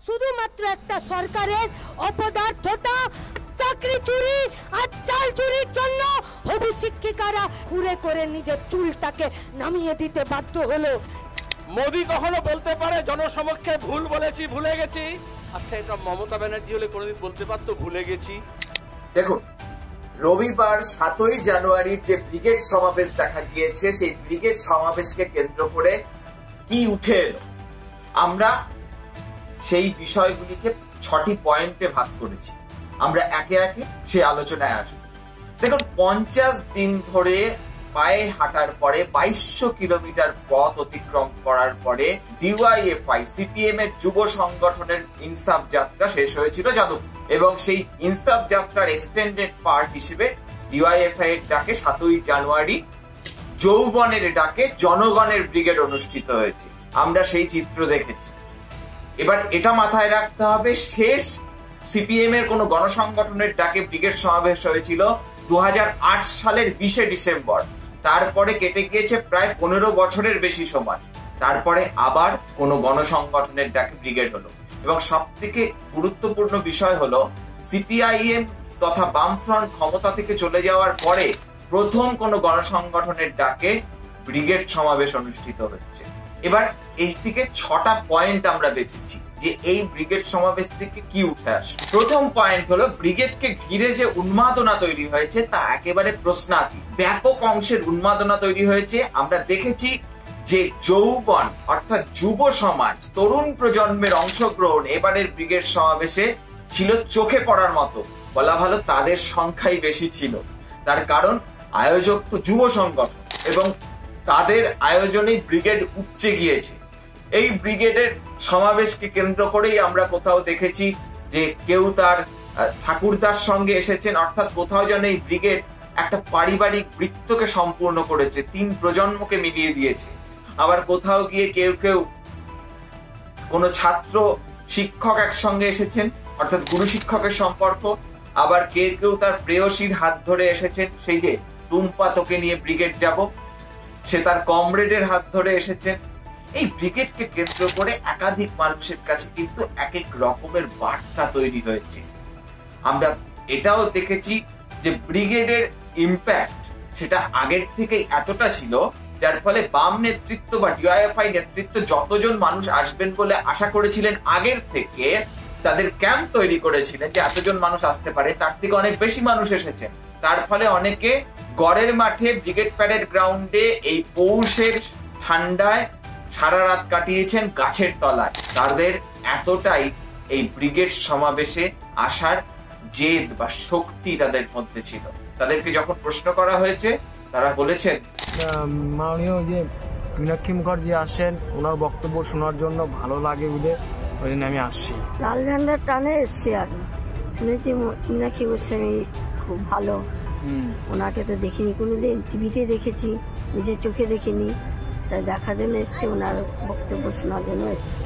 শুধুমাত্র একটা সরকারের অপদার্থতা, চাকরি চুরি আর চাল চুরির জন্য হবু শিক্ষিকারা খুঁড়ে করে নিজের চুলটাকে নামিয়ে দিতে বাধ্য হলো। মোদি কখনো বলতে পারে জনসমক্ষে ভুল বলেছি, ভুলে গেছি? আচ্ছা, এটা মমতা ব্যানার্জি হলে কোনোদিন বলতে পারতো ভুলে গেছি? দেখুন, রবিবার 7ই জানুয়ারির যে ব্রিগেড সমাবেশ দেখা গিয়েছে, সেই ব্রিগেড সমাবেশকে কেন্দ্র করে কি উঠে এলো, আমরা সেই বিষয়গুলিকে 6টি পয়েন্টে ভাগ করেছি। আমরা একে একে সেই আলোচনায় আসব। দেখুন, 50 দিন ধরে পায়ে হাঁটার পরে 2200 কিলোমিটার পথ অতিক্রম করার পরে ডিওয়াইএফআই সিপিএম এর যুব সংগঠনের ইনসাফ যাত্রা শেষ হয়েছিল যাদবপুর, এবং সেই ইনসাফ যাত্রার এক্সটেন্ডেড পার্ট হিসেবে ডিওয়াইএফআই এর ডাকে 7ই জানুয়ারি যৌবনের ডাকে জনগণের ব্রিগেড অনুষ্ঠিত হয়েছে। আমরা সেই চিত্র দেখেছি। এবার এটা মাথায় রাখতে হবে, শেষ সিপিএম এর কোন গণসংগঠনের ডাকে ব্রিগেড সমাবেশ হয়েছিল 2008 সালের 20 ডিসেম্বর। তারপরে কেটে গিয়েছে প্রায় 15 বছরের বেশি সময়। তারপরে আবার কোন গণসংগঠনের ডাকে ব্রিগেড হলো, এবং সব থেকে গুরুত্বপূর্ণ বিষয় হলো সিপিআইএম তথা বামফ্রন্ট ক্ষমতা থেকে চলে যাওয়ার পরে প্রথম কোন গণসংগঠনের ডাকে ব্রিগেড সমাবেশ অনুষ্ঠিত হচ্ছে। এবার এই থেকে 6টা পয়েন্ট আমরা বেছেছি যে এই ব্রিগেড সমাবেশ থেকে কি উঠে আসে। প্রথম পয়েন্ট হলো, ব্রিগেডকে ঘিরে যে উন্মাদনা তৈরি হয়েছে তা একেবারে প্রশ্নাতীত। ব্যাপক অংশের উন্মাদনা তৈরি হয়েছে। আমরা দেখেছি যে যৌবন অর্থাৎ যুব সমাজ, তরুণ প্রজন্মের অংশগ্রহণ এবারের ব্রিগেড সমাবেশে ছিল চোখে পড়ার মতো। বলা ভালো, তাদের সংখ্যাই বেশি ছিল। তার কারণ আয়োজক তো যুব সংগঠন, এবং তাদের আয়োজনেই ব্রিগেড উপচে গিয়েছে। এই ব্রিগেডের সমাবেশকে কেন্দ্র করেই আমরা কোথাও দেখেছি যে কেউ তার ঠাকুরদার সঙ্গে এসেছেন, অর্থাৎ কোথাও যেন এই ব্রিগেড একটা পারিবারিক বৃত্তকে সম্পূর্ণ করেছে, 3 প্রজন্মকে মিলিয়ে দিয়েছে। আবার কোথাও গিয়ে কেউ কেউ কোন ছাত্র শিক্ষক একসঙ্গে এসেছেন, অর্থাৎ গুরু শিক্ষকের সম্পর্ক। আবার কেউ কেউ তার প্রেয়সীর হাত ধরে এসেছেন, সেই যে টুম্পা তোকে নিয়ে ব্রিগেড যাব, সে তার কমরেডের হাত ধরে এসেছেন। এই ব্রিগেডকে কেন্দ্র করে একাধিক মানুষের কাছে কিন্তু এক এক রকমের বার্তা তৈরি হয়েছে। আমরা এটাও দেখেছি যে ব্রিগেডের ইম্প্যাক্ট সেটা আগের থেকেই এতটা ছিল, যার ফলে বাম নেতৃত্ব বা ডিওয়াইএফআই নেতৃত্ব যতজন মানুষ আসবেন বলে আশা করেছিলেন আগের থেকে, তাদের ক্যাম্প তৈরি করেছিলেন যে এতজন মানুষ আসতে পারে, তার থেকে অনেক বেশি মানুষ এসেছেন। তার ফলে অনেকে গড়ের মাঠে ব্রিগেড প্যারেড গ্রাউন্ডে এই পৌষের ঠান্ডায় সারা রাত কাটিয়েছেন গাছের তলায়। তাদের এতটাই এই ব্রিগেড সমাবেশে আসার জেদ বা শক্তি তাদের মধ্যে ছিল। তাদেরকে যখন প্রশ্ন করা হয়েছে, তারা বলেছেন মাননীয় যে মীনাক্ষী মুখার্জি আসেন, ওনার বক্তব্য শোনার জন্য ভালো লাগে বলে ওই জন্য আমি আসছি। লাল ঝান্ডার টানে এসছি, আর শুনেছি মীনাক্ষী গোস্বামী খুব ভালো। ওনাকে তো দেখিনি কোনোদিন, টিভিতে দেখেছি, নিজের চোখে দেখিনি। তাই দেখার জন্য এসছি, ওনার বক্তব্য শোনার জন্য এসছি।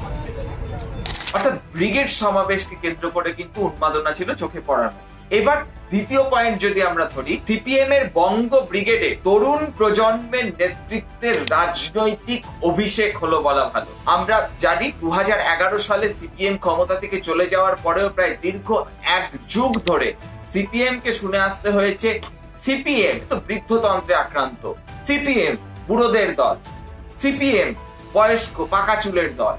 অর্থাৎ ব্রিগেড সমাবেশকে কেন্দ্র করে কিন্তু উন্মাদনা ছিল চোখে পড়ানো। এবার দ্বিতীয় পয়েন্ট যদি আমরা ধরি, সিপিএম এর বঙ্গ ব্রিগেডে তরুণ প্রজন্মের নেতৃত্বের রাজনৈতিক অভিষেক হলো বলা ভালো। আমরা জানি 2011 সালে সিপিএম ক্ষমতা থেকে চলে যাওয়ার পরেও প্রায় দীর্ঘ 1 যুগ ধরে সিপিএম কে শুনে আসতে হয়েছে সিপিএম তো বৃদ্ধতন্ত্রে আক্রান্ত, সিপিএম বুড়োদের দল, সিপিএম বয়স্ক পাকা চুলের দল।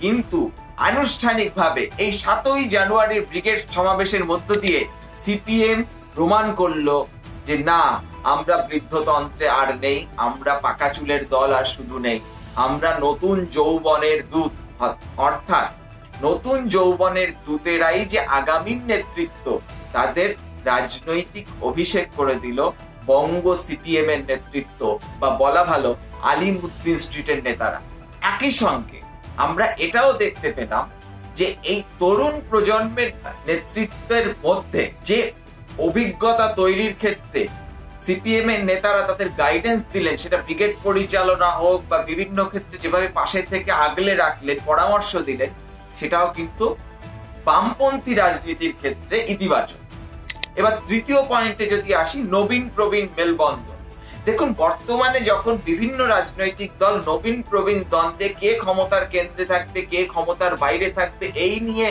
কিন্তু আনুষ্ঠানিকভাবে এই 7ই জানুয়ারির ব্রিগেড সমাবেশের মধ্য দিয়ে সিপিএম প্রমাণ করলো যে না, আমরা বৃদ্ধতন্ত্রে আর নেই, আমরা পাকা চুলের দল আর শুধু নেই, আমরা নতুন যৌবনের দূত। অর্থাৎ নতুন যৌবনের দূতেরাই যে আগামী নেতৃত্ব, তাদের রাজনৈতিক অভিষেক করে দিল বঙ্গ সিপিএম এর নেতৃত্ব, বা বলা ভালো আলিমউদ্দিন স্ট্রিটের নেতারা। একই সঙ্গে আমরা এটাও দেখতে পেলাম যে এই তরুণ প্রজন্মের নেতৃত্বের মধ্যে যে অভিজ্ঞতা তৈরির ক্ষেত্রে সিপিএম এর নেতারা তাদের গাইডেন্স দিলেন, সেটা ব্রিগেড পরিচালনা হোক বা বিভিন্ন ক্ষেত্রে যেভাবে পাশে থেকে আগলে রাখলেন, পরামর্শ দিলেন, সেটাও কিন্তু বামপন্থী রাজনীতির ক্ষেত্রে ইতিবাচক। এবার তৃতীয় পয়েন্টে যদি আসি, নবীন প্রবীণ মেলবন্ধন। দেখুন, বর্তমানে যখন বিভিন্ন রাজনৈতিক দল নবীন প্রবীণ দ্বন্দ্বে কে ক্ষমতার কেন্দ্রে থাকবে, কে ক্ষমতার বাইরে থাকবে এই নিয়ে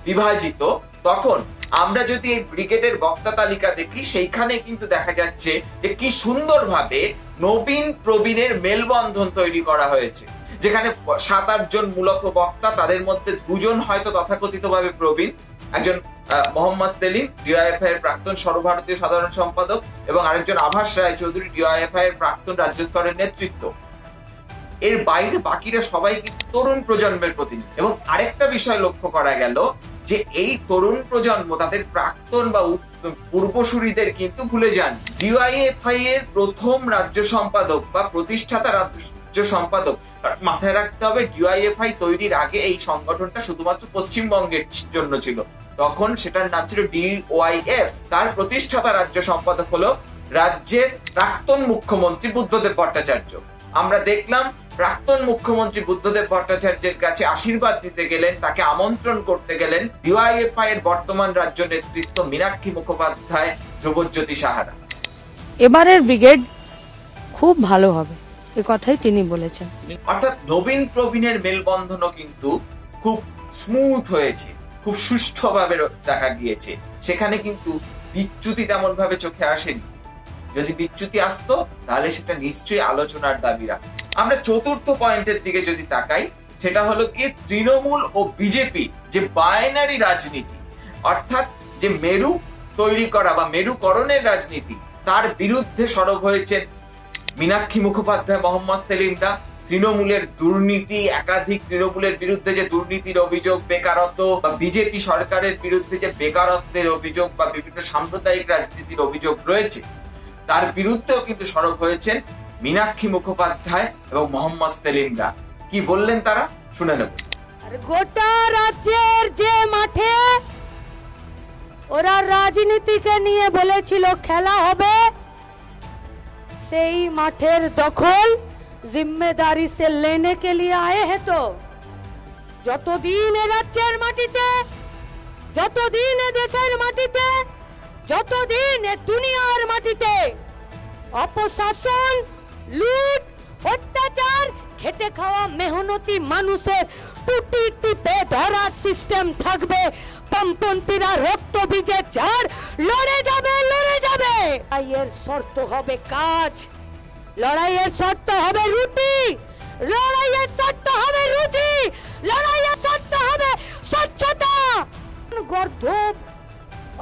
বিভাজিত, তখন আমরা যদি এই ব্রিগেডের বক্তা তালিকা দেখি, সেইখানে কিন্তু দেখা যাচ্ছে যে কি সুন্দরভাবে নবীন প্রবীণের মেলবন্ধন তৈরি করা হয়েছে, যেখানে 7-8 জন মূলত বক্তা, তাদের মধ্যে 2 জন হয়তো তথাকথিতভাবে প্রবীণ, একজন মোহাম্মদ সেলিম ডিওয়াইএফআই এর প্রাক্তন সর্বভারতীয় সাধারণ সম্পাদক এবং আরেকজন আভাস রায় চৌধুরী ডিওয়াইএফআই এর প্রাক্তন রাজ্য স্তরের নেতৃত্ব। এর বাইরে বাকিরা সবাই কিন্তু তরুণ প্রজন্মের প্রতিনিধি। এবং আরেকটা বিষয় লক্ষ্য করা গেল যে এই তরুণ প্রজন্ম তাদের প্রাক্তন বা পূর্বসূরীদের কিন্তু ভুলে যান। ডিওয়াইএফআই এর প্রথম রাজ্য সম্পাদক বা প্রতিষ্ঠাতা রাজ্য সম্পাদক, মাথায় রাখতে হবে ডিওয়াইএফআই তৈরির আগে এই সংগঠনটা শুধুমাত্র পশ্চিমবঙ্গের জন্য ছিল, তখন সেটার নাম ছিল ডিওয়াইএফ। তার প্রতিষ্ঠাতা রাজ্য সম্পাদক হলো রাজ্যের প্রাক্তন মুখ্যমন্ত্রী বুদ্ধদেব ভট্টাচার্য। আমরা দেখলাম প্রাক্তন মুখ্যমন্ত্রী বুদ্ধদেব ভট্টাচার্যের কাছে আশীর্বাদ নিতে গেলেন, তাকে আমন্ত্রণ করতে গেলেন ডিওয়াইএফআই এর বর্তমান রাজ্য নেতৃত্ব মীনাক্ষী মুখোপাধ্যায়, ধ্রুবজ্যোতি সাহারা। এবারের ব্রিগেড খুব ভালো হবে, এ কথাই তিনি বলেছেন। অর্থাৎ নবীন প্রবীণের মেলবন্ধনও কিন্তু খুব স্মুথ হয়েছে, খুব সুষ্ঠুভাবে দেখা গিয়েছে। সেখানে কিন্তু বিচ্যুতি তেমন ভাবে চোখে আসেনি। যদি বিচ্যুতি আসতো তাহলে সেটা নিশ্চয়ই আলোচনার দাবি রাখে। আমরা চতুর্থ পয়েন্টের দিকে যদি তাকাই, সেটা হলো কি তৃণমূল ও বিজেপি যে বাইনারি রাজনীতি, অর্থাৎ যে মেরু তৈরি করা বা মেরুকরণের রাজনীতি, তার বিরুদ্ধে সরব হয়েছেন মীনাক্ষী মুখোপাধ্যায়, মোহাম্মদ সেলিমরা। তৃণমূলের দুর্নীতি, একাধিক তৃণমূলের বিরুদ্ধে যে দুর্নীতির অভিযোগ, বেকারত্ব বা বিজেপি সরকারের বিরুদ্ধে যে বেকারত্বের অভিযোগ বা বিভিন্ন সাম্প্রদায়িক রাজনীতির অভিযোগ রয়েছে, তার বিরুদ্ধেও কিন্তু সরব হয়েছেন মীনাক্ষী মুখোপাধ্যায় এবং মোহাম্মদ সেলিমরা। কি বললেন তারা, শুনে নেব। গোটা রাজ্যের যে মাঠে ওরা রাজনীতিকে নিয়ে বলেছিল খেলা হবে, সেই মাঠের দখল जिम्मेदारी से लेने के लिए आए हैं। तो যতদিন রাজ্যের মাটিতে, যতদিন দেশের মাটিতে, যতদিন দুনিয়ার মাটিতে অপশাসন, লুট, অত্যাচার, খেটে খাওয়া মেহনতি মানুষের টুটি টিপে ধরা সিস্টেম থাকবে, বামপন্থীরা রক্ত বীজে ঝাড় লড়ে যাবে, লড়ে যাবে। এর শর্ত হবে কাজ, লড়াইয়ের শর্ত হবে রুটি, লড়াইয়ের শর্ত হবে রুচি, লড়াইয়ের শর্ত হবে স্বচ্ছতা। গর্ধব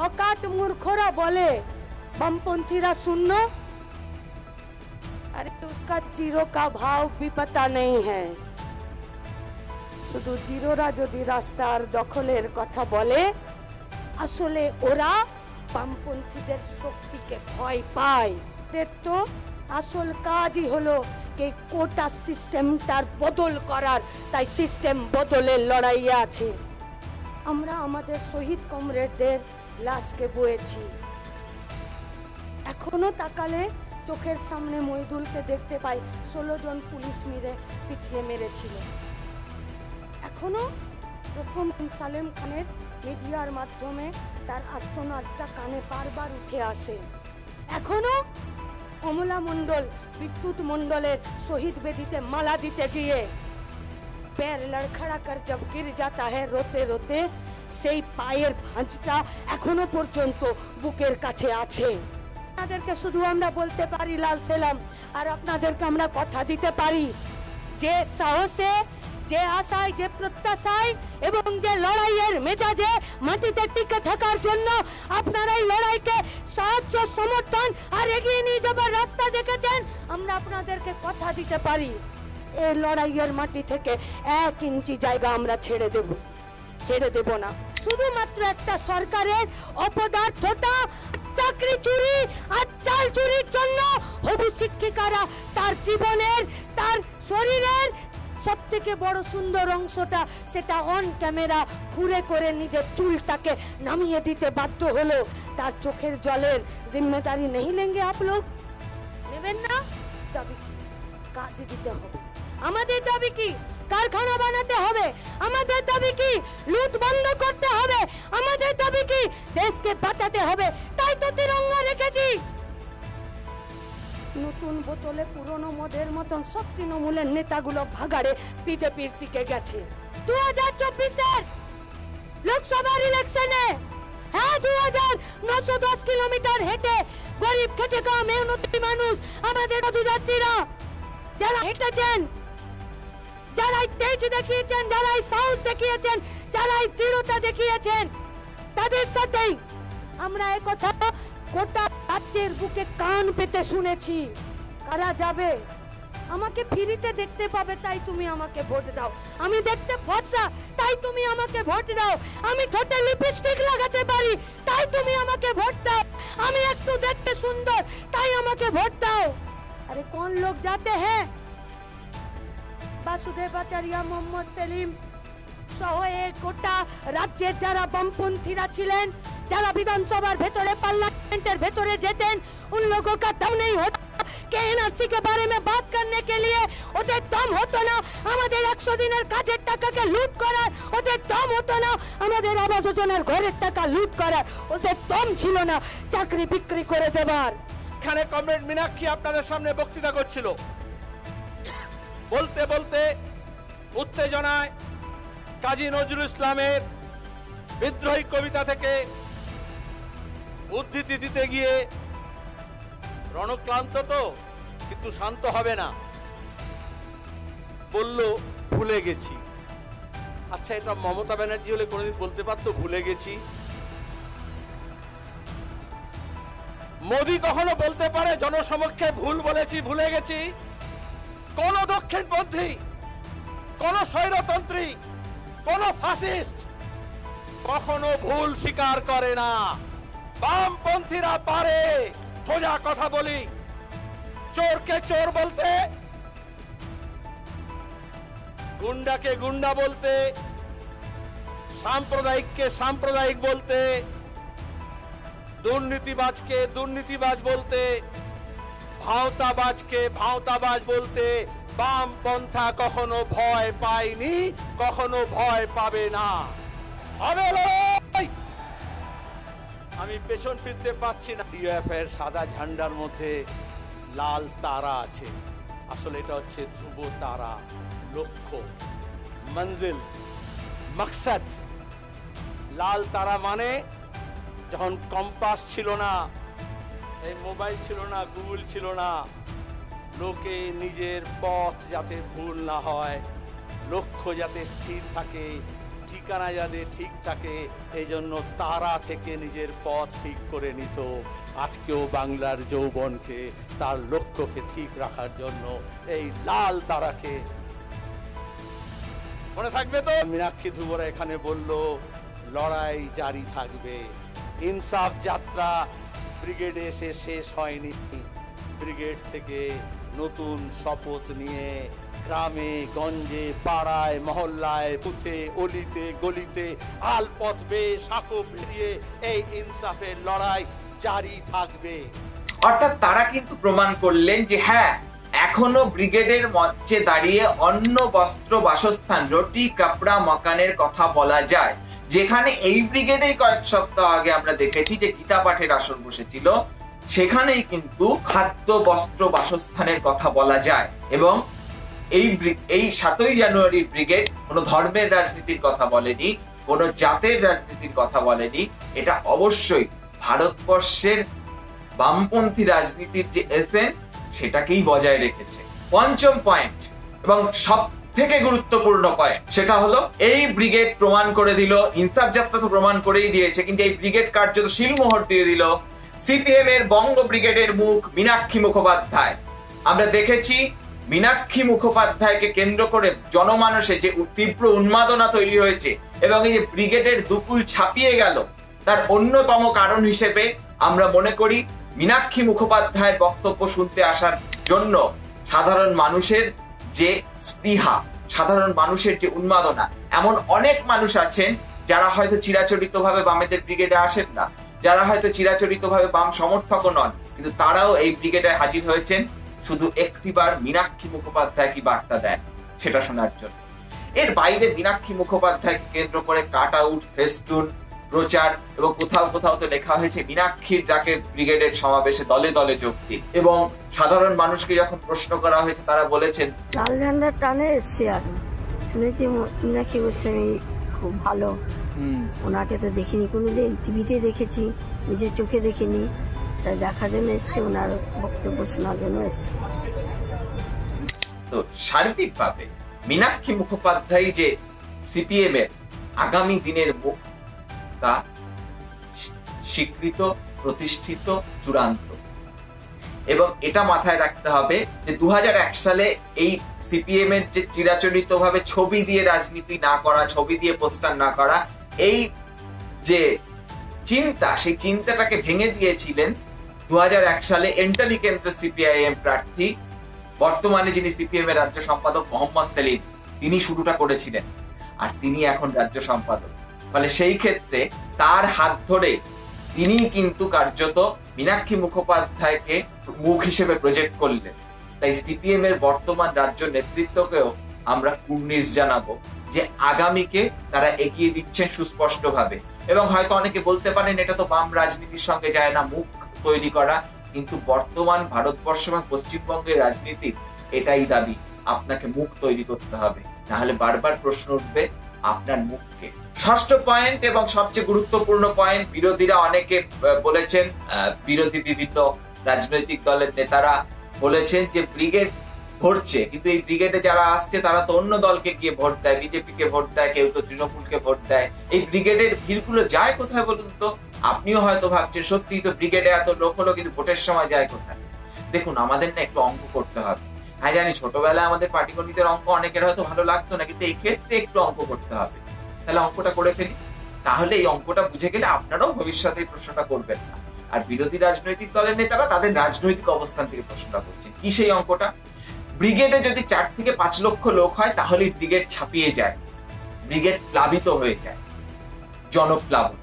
অকাট মূর্খরা বলে বামপন্থীরা শূন্য, अरे उसका जीरो का भाव भी पता नहीं है। শুধু জিরোরা যদি রাস্তার দখলের কথা বলে, আসলে ওরা বামপন্থীদের শক্তিকে ভয় পায়। তো আসল কাজই হলো যে কোটা সিস্টেমটার বদল করার, তাই সিস্টেম বদলের লড়াইয়ে আছে। আমরা আমাদের শহীদ কমরেডদের লাশকে বয়েছি, এখনো তাকালে চোখের সামনে মইদুলকে দেখতে পাই 16 জন পুলিশ মিলে পিটিয়ে মেরেছিল। এখনো প্রথম সালেম খানের মিডিয়ার মাধ্যমে তার আর্তনাদটা কানে বারবার উঠে আসে। এখনো অমলা মণ্ডল, বিদ্যুৎ মণ্ডলের শহীদ বেদিতে মালা দিতে গিয়ে पैर लड़खड़ा कर जब गिर जाता है रोते रोते, সেই পায়ের ভাঁজটা এখনো পর্যন্ত বুকের কাছে আছে। আপনাদেরকে শুধু আমরা বলতে পারি লাল সেলাম, আর আপনাদেরকে আমরা কথা দিতে পারি যে সাহসে, যে আশায়, যে প্রত্যাশায় এবং যে লড়াইয়ের মেজাজে মাটিতে টিকে থাকার জন্য আপনারা এই লড়াইকে সাহায্য, সমর্থন আর এগিয়ে নিয়ে যাবার রাস্তা দেখেছেন, আমরা আপনাদেরকে কথা দিতে পারি এই লড়াইয়ের মাটি থেকে 1 ইঞ্চি জায়গা আমরা ছেড়ে দেব না। শুধুমাত্র একটা সরকারের অপদার্থতা, চাকরি চুরি আর চাল চুরির জন্য হবু শিক্ষিকারা তার জীবনের, তার শরীরের সবথেকে বড় সুন্দর অংশটা সেটা অন ক্যামেরা ঘুরে করে নিজের চুলটাকে নামিয়ে দিতে বাধ্য হলো। তার চোখের জলের জিম্মেদারি নেই লেঙ্গে আপ লোক, নেবেন না? দাবি কি? কাজ দিতে হবে। আমাদের দাবি কি? কারখানা বানাতে হবে। আমাদের দাবি কি? লুট বন্ধ করতে হবে। আমাদের দাবি কি? দেশকে বাঁচাতে হবে। তাই তো তিরঙ্গা রেখেছি। নতুন বোতলে পুরনো মদের মতন সব তৃণমূলের নেতাগুলো ভাগাড়ে বিজেপির দিকে গেছে। 2024-এর লোকসভার ইলেকশনে হ্যাঁ 2910 কিলোমিটার হেঁটে গরিব খেটে খাওয়া মেহনতি মানুষ আমাদের পথযাত্রীরা যারা হেঁটেছেন, যারা তেজ দেখিয়েছেন, যারা সাহস দেখিয়েছেন, যারা দৃঢ়তা দেখিয়েছেন, তাদের সাথেই আমরা একথা গোটা রাজ্যের বুকে কান পেতে শুনেছি। কারা যাবে? আমাকে ফ্রিতে দেখতে পাবে তাই তুমি আমাকে ভোট দাও। আমি দেখতে ফর্সা তাই তুমি আমাকে ভোট দাও। আমি ঠোঁটে লিপস্টিক লাগাতে পারি তাই তুমি আমাকে ভোট দাও। আমি একটু দেখতে সুন্দর তাই আমাকে ভোট দাও। अरे कौन लोग जाते हैं? বাসুদেব আচার্য, মোহাম্মদ সেলিম সহ এক গোটা রাজ্যের যারা বামপন্থীরা ছিলেন, যারা বিধানসভার ভেতরে पार्लियामेंटेर ভেতরে যেতেন, उन लोगों का दम नहीं होता कि एनआरसी के बारे में बात करने के लिए। ওদের দম হতো না আমাদের 100 দিনের কাজের টাকাকে লুট করার, ওদের দম হতো না আমাদের আবাস যোজনার ঘরের টাকা লুট করার, ওদের দম ছিল না চাকরি বিক্রি করে দেবার। এখানে কমরেড মীনাক্ষী আপনাদের সামনে বক্তৃতা করছিল, বলতে বলতে উত্তেজনায় কাজী নজরুল ইসলামের বিদ্রোহী কবিতা থেকে উদ্ধৃতি দিতে গিয়ে রণক্লান্ত তো কিন্তু শান্ত হবে না, বলল ভুলে গেছি। আচ্ছা, এটা মমতা ব্যানার্জি হলে কোনোদিন বলতে পারতো ভুলে গেছি? মোদি কখনো বলতে পারে জনসমক্ষে ভুল বলেছি, ভুলে গেছি? কোন দক্ষিণপন্থী, কোন স্বৈরতন্ত্রী, কোন ফাসিস্ট কখনো ভুল স্বীকার করে না। বামপন্থীরা পারে। সোজা কথা বলি, চোরকে চোর বলতে, গুন্ডাকে গুন্ডা বলতে, সাম্প্রদায়িককে সাম্প্রদায়িক বলতে, দুর্নীতিবাজকে দুর্নীতিবাজ বলতে, ভাওতাবাজকে ভাওতাবাজ বলতে বামপন্থা কখনো ভয় পায়নি, কখনো ভয় পাবে না। হবে লড়াই। আমি পেছন ফিরতে পারছি না। ডিএফ এর সাদা ঝান্ডার মধ্যে লাল তারা আছে, আসলে এটা হচ্ছে ধ্রুব তারা, লক্ষ্য, মঞ্জিল, মকসদ। লাল তারা মানে যখন কম্পাস ছিল না, এই মোবাইল ছিল না, গুগল ছিল না, লোকে নিজের পথ যাতে ভুল না হয়, লক্ষ্য যাতে স্থির থাকে, ঠিকানা যাতে ঠিক থাকে, এই জন্য তারা থেকে নিজের পথ ঠিক করে নিত। আজকেও বাংলার যৌবনকে তার লক্ষ্যকে ঠিক রাখার জন্য এই লাল তারাকে মনে থাকবে তো। মীনাক্ষী ধুবরা এখানে বলল লড়াই জারি থাকবে। ইনসাফ যাত্রা ব্রিগেডে এসে শেষ হয়নি। ব্রিগেড থেকে নতুন শপথ নিয়ে গ্রামে গঞ্জে পাড়ায় মহল্লায় বুথে অলিতে গলিতে আলপথ বেয়ে সাঁকো পেরিয়ে এই ইনসাফের লড়াই জারি থাকবে। অর্থাৎ তারা কিন্তু প্রমাণ করলেন যে হ্যাঁ, এখনো ব্রিগেডের মঞ্চে দাঁড়িয়ে অন্ন বস্ত্র বাসস্থান রুটি কাপড়া মকানের কথা বলা যায়। যেখানে এই ব্রিগেডে কয়েক সপ্তাহ আগে আমরা দেখেছি যে গীতা পাঠের আসর বসেছিল, সেখানেই কিন্তু খাদ্য বস্ত্র বাসস্থানের কথা বলা যায়। এবং এই 7ই জানুয়ারির ব্রিগেড কোনো ধর্মের রাজনীতির কথা বলেনি, কোনো জাতের রাজনীতির কথা বলেনি। এটা অবশ্যই ভারতবর্ষের বামপন্থী রাজনীতির যে এসেন্স সেটাকেই বজায় রেখেছে। পঞ্চম পয়েন্ট এবং সব থেকে গুরুত্বপূর্ণ পয়েন্ট, সেটা হলো এই ব্রিগেড প্রমাণ করে দিল, ইনসাফ যাত্রা তো প্রমাণ করেই দিয়েছে, কিন্তু এই ব্রিগেড কার্যত শিলমোহর দিয়ে দিল সিপিএম এর বঙ্গ ব্রিগেডের মুখ মীনাক্ষী মুখোপাধ্যায়। আমরা দেখেছি মীনাক্ষী মুখোপাধ্যায়কে কেন্দ্র করে জনমানসে যে তীব্র উন্মাদনা তৈরি হয়েছে এবং এই যে ব্রিগেডের দুকুল ছাপিয়ে গেল, তার অন্যতম কারণ হিসেবে আমরা মনে করি মীনাক্ষী মুখোপাধ্যায়ের বক্তব্য শুনতে আসার জন্য সাধারণ মানুষের যে স্পৃহা, সাধারণ মানুষের যে উন্মাদনা। এমন অনেক মানুষ আছেন যারা হয়তো চিরাচরিতভাবে বামেদের ব্রিগেডে আসেন না, যারা হয়তো চিরাচরিতভাবে বাম সমর্থকও নন, কিন্তু তারাও এই ব্রিগেডে হাজির হয়েছেন শুধু একটিবার মীনাক্ষী মুখোপাধ্যায় কি বার্তা দেন সেটা শোনার জন্য। এর বাইরে মীনাক্ষী মুখোপাধ্যায়কে কেন্দ্র করে কাট আউট, ফেস্টুন, প্রচার এবং কোথাও কোথাও তো লেখা হয়েছে মীনাক্ষীর ডাকে ব্রিগেডের সমাবেশে দলে দলে যোগ দিন। এবং সাধারণ মানুষকে যখন প্রশ্ন করা হয়েছে তারা বলেছেন লাল ঝান্ডার টানে এসছি। আর শুনেছি মীনাক্ষী গোস্বামী খুব ভালো, ওনাকে তো দেখিনি কোনোদিন, টিভিতে দেখেছি, নিজের চোখে দেখিনি, তাই দেখার জন্য এসছি, ওনার বক্তব্য শোনার জন্য এসছি। তো সার্বিকভাবে মীনাক্ষী মুখোপাধ্যায় যে সিপিএম এর আগামী দিনের মুখ, তা স্বীকৃত, প্রতিষ্ঠিত, চূড়ান্ত। এবং এটা মাথায় রাখতে হবে যে 2001 সালে এই সিপিএম এর যে চিরাচরিত ভাবে ছবি দিয়ে রাজনীতি না করা, ছবি দিয়ে পোস্টার না করা, এই যে চিন্তা, সেই চিন্তাটাকে ভেঙে দিয়েছিলেন 2001 সালে এন্টালি কেন্দ্রের সিপিআইএম প্রার্থী, বর্তমানে যিনি সিপিএম এর রাজ্য সম্পাদক মোহাম্মদ সেলিম, তিনি শুরুটা করেছিলেন, আর তিনি এখন রাজ্য সম্পাদক। ফলে সেই ক্ষেত্রে তার হাত ধরে তিনি কিন্তু কার্যত মীনাক্ষী মুখোপাধ্যায়কে মুখ হিসেবে প্রজেক্ট করলেন। তাই সিপিএম এর বর্তমান রাজ্য নেতৃত্বকেও আমরা কুর্নিশ জানাবো যে আগামীকে তারা এগিয়ে দিচ্ছেন সুস্পষ্টভাবে। এবং হয়তো অনেকে বলতে পারেন এটা তো বাম রাজনীতির সঙ্গে যায় না মুখ তৈরি করা, কিন্তু বর্তমান ভারতবর্ষ এবং পশ্চিমবঙ্গের রাজনীতির এটাই দাবি, আপনাকে মুখ তৈরি করতে হবে, নাহলে বারবার প্রশ্ন উঠবে আপনার মুখকে। ষষ্ঠ পয়েন্ট এবং সবচেয়ে গুরুত্বপূর্ণ পয়েন্ট, বিরোধীরা অনেকে বলেছেন, বিরোধী বিভিন্ন রাজনৈতিক দলের নেতারা বলেছেন যে ব্রিগেড ভরছে, কিন্তু এই ব্রিগেডে যারা আসছে তারা তো অন্য দলকে গিয়ে ভোট দেয়, বিজেপিকে ভোট দেয়, কেউ তো তৃণমূলকে ভোট দেয়। এই ব্রিগেডের ভিড়গুলো যায় কোথায় বলুন তো? আপনিও হয়তো ভাবছেন সত্যিই তো ব্রিগেডে এত লোক হলো, কিন্তু ভোটের সময় যায় কোথায়? দেখুন, আমাদের না একটু অঙ্ক করতে হবে। হ্যাঁ জানি ছোটবেলায় আমাদের পাটিগণিতের অঙ্ক অনেকের হয়তো ভালো লাগতো না, কিন্তু এই ক্ষেত্রে একটু অঙ্ক করতে হবে। তাহলে অঙ্কটা করে ফেলি, তাহলে এই অঙ্কটা বুঝে গেলে আপনারাও ভবিষ্যতে এই প্রশ্নটা করবেন না। আর বিরোধী রাজনৈতিক দলের নেতারা তাদের রাজনৈতিক অবস্থান থেকে প্রশ্নটা করছেন। কি সেই অঙ্কটা? ব্রিগেডে যদি 4 থেকে 5 লক্ষ লোক হয় তাহলে ব্রিগেড ছাপিয়ে যায়, ব্রিগেড প্লাবিত হয়ে যায়, জনপ্লাবন।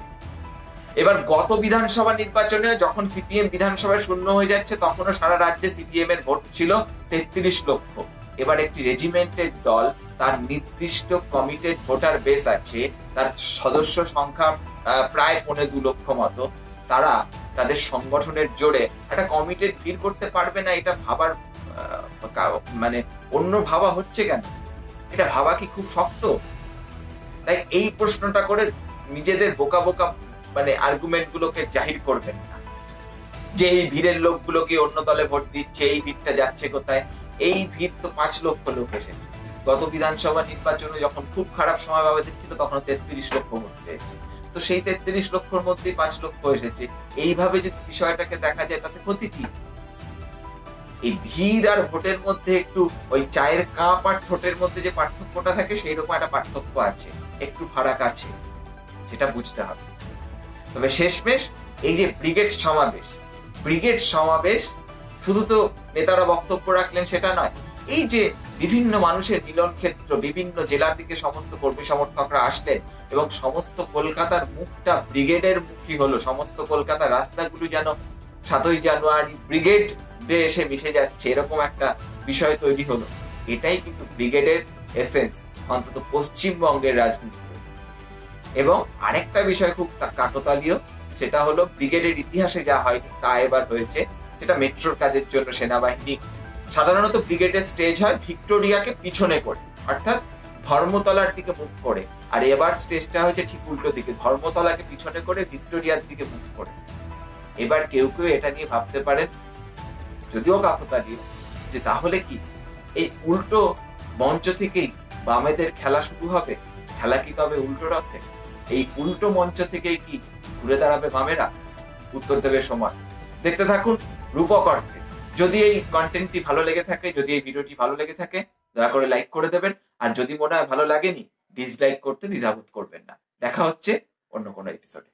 এবার গত বিধানসভা নির্বাচনে যখন সিপিএম বিধানসভায় শূন্য হয়ে যাচ্ছে, তখনও সারা রাজ্যে সিপিএম এর ভোট ছিল 33 লক্ষ। এবার একটি রেজিমেন্টের দল, তার নির্দিষ্ট কমিটেড ভোটার বেস আছে, তার সদস্য সংখ্যা প্রায় 2.25 লক্ষ মতো, তারা তাদের সংগঠনের জোরে একটা কমিটেড ভিড় করতে পারবে না, এটা ভাবার মানে অন্য ভাবা হচ্ছে কেন? এটা ভাবা কি খুব শক্ত? তাই এই প্রশ্নটা করে নিজেদের বোকা বোকা মানে আর্গুমেন্ট গুলোকে জাহির করবেন না যে এই ভিড়ের লোকগুলোকে অন্য দলে ভোট দিচ্ছে, এই ভিড়টা যাচ্ছে কোথায়। এই ভিড় তো 5 লক্ষ লোক এসেছে। গত বিধানসভা নির্বাচনে যখন খুব খারাপ সময় ভাবে দিচ্ছিল তখন 33 লক্ষ ভোট পেয়েছে। তো সেই 33 লক্ষর মধ্যে 5 লক্ষ এসেছে। এইভাবে যদি বিষয়টাকে দেখা যায় তাতে ক্ষতি কি? এই ভিড় আর ভোটের মধ্যে একটু ওই চায়ের কাপ আর ঠোঁটের মধ্যে যে পার্থক্যটা থাকে, সেই রকম একটা পার্থক্য আছে, একটু ফারাক আছে, সেটা বুঝতে হবে। তবে শেষমেশ এই যে ব্রিগেড সমাবেশ শুধু তো নেতারা বক্তব্য রাখলেন সেটা নয়, এই যে বিভিন্ন মানুষের মিলন ক্ষেত্র, বিভিন্ন জেলার দিকে সমস্ত কর্মী সমর্থকরা আসলেন এবং সমস্ত কলকাতার মুখটা ব্রিগেডের মুখী হলো। সমস্ত কলকাতার রাস্তাগুলো যেন 7ই জানুয়ারি ব্রিগেড ডে এসে মিশে যাচ্ছে, এরকম একটা বিষয় তৈরি হলো। এটাই কিন্তু ব্রিগেডের এসেন্স, অন্তত পশ্চিমবঙ্গের রাজনীতি। এবং আরেকটা বিষয় খুব কাকতালীয়, সেটা হলো ব্রিগেডের ইতিহাসে যা হয়নি তা এবার হয়েছে। সেটা মেট্রোর কাজের জন্য সেনাবাহিনী সাধারণত ব্রিগেডের স্টেজ হয় ভিক্টোরিয়াকে পিছনে করে, অর্থাৎ ধর্মতলার দিকে মুখ করে, আর এবার স্টেজটা হয়েছে ঠিক উল্টো দিকে, ধর্মতলাকে পিছনে করে ভিক্টোরিয়ার দিকে মুখ করে। এবার কেউ কেউ এটা নিয়ে ভাবতে পারেন, যদিও কাকতালীয়, যে তাহলে কি এই উল্টো মঞ্চ থেকেই বামেদের খেলা শুরু হবে? খেলা কি তবে উল্টো রথে? এই উল্টো মঞ্চ থেকেই কি ঘুরে দাঁড়াবে বামেরা? উত্তর দেবে সময়। দেখতে থাকুন রূপক অর্থে। যদি এই কন্টেন্টটি ভালো লেগে থাকে, যদি এই ভিডিওটি ভালো লেগে থাকে, দয়া করে লাইক করে দেবেন। আর যদি মনে হয় ভালো লাগেনি, ডিসলাইক করতে দ্বিধাবোধ করবেন না। দেখা হচ্ছে অন্য কোনো এপিসোডে।